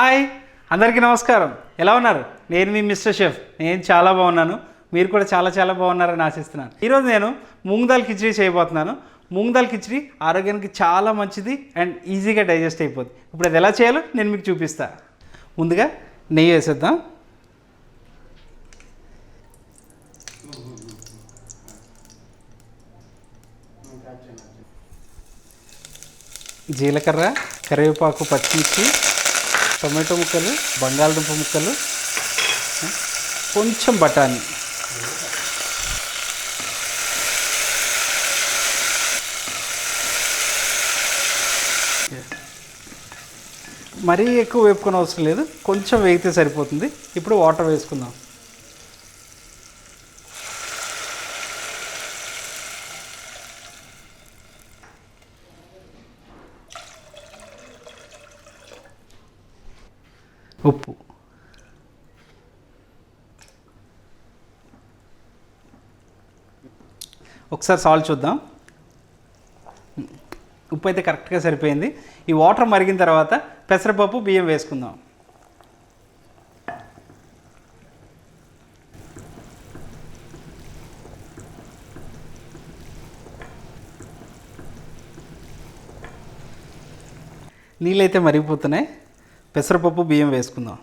Hi అందరికీ నమస్కారం. ఎలా ఉన్నారు? నేను మీ మిస్టర్ షెఫ్. నేను చాలా బాగున్నాను. మీరు కూడా చాలా బాగున్నారని ఆశిస్తున్నాను. ఈరోజు నేను మూంగ్ దాల్ కిచిడి చేయబోతున్నాను. మూంగ్ దాల్ కిచిడి ఆరోగ్యానికి చాలా మంచిది అండ్ ఈజీగా డైజెస్ట్ అయిపోద్ది. ఇప్పుడు అది ఎలా చేయాలో నేను మీకు చూపిస్తా. ముందుగా నెయ్యి వేసేద్దాం. జీలకర్ర, కరివేపాకు, పచ్చిమిర్చి, టొమాటో ముక్కలు, బంగాళదుంప ముక్కలు, కొంచెం బఠానీ, మరీ ఎక్కువ వేపుకొని అవసరం లేదు, కొంచెం వేగితే సరిపోతుంది. ఇప్పుడు వాటర్ వేసుకుందాం. ఉప్పు, ఒకసారి సాల్ట్ చూద్దాం. ఉప్పు అయితే కరెక్ట్గా సరిపోయింది. ఈ వాటర్ మరిగిన తర్వాత పెసరపప్పు, బియ్యం వేసుకుందాం. నీళ్ళైతే మరిగిపోతున్నాయి. పెసరపప్పు, బియ్యం వేసుకుందాం.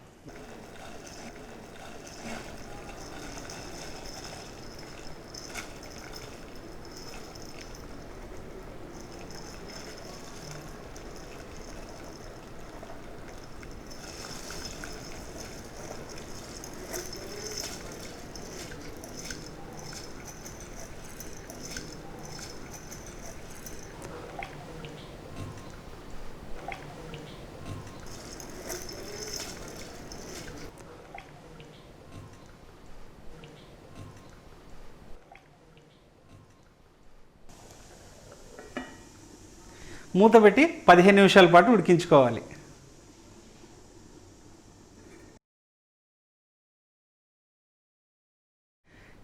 మూత పెట్టి 15 నిమిషాల పాటు ఉడికించుకోవాలి.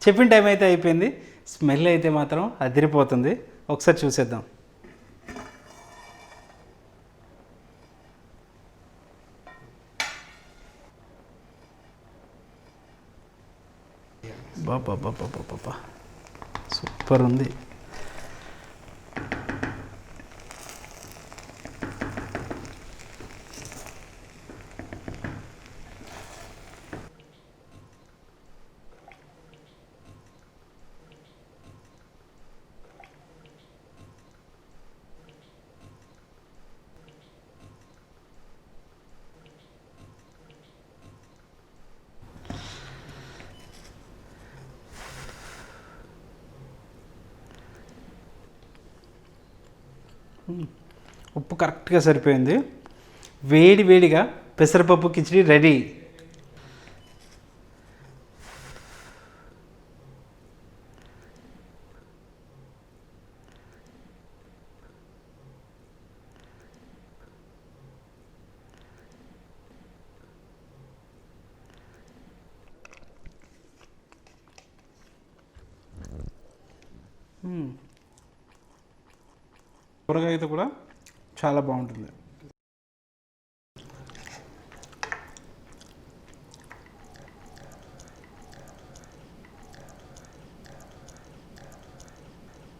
చెప్పిన టైం అయితే అయిపోయింది. స్మెల్ అయితే మాత్రం అదిరిపోతుంది. ఒకసారి చూసేద్దాం. బాబా సూపర్ ఉంది. ఉప్పు కరెక్ట్గా సరిపోయింది. వేడిగా పెసరపప్పు కిచిడి రెడీ. కూరగాయతో కూడా చాలా బాగుంటుంది.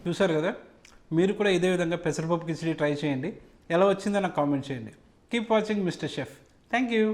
చూసారు కదా, మీరు కూడా ఇదే విధంగా పెసరపప్పు కిచిడి ట్రై చేయండి. ఎలా వచ్చిందో నాకు కామెంట్ చేయండి. Keep watching mister chef. Thank you.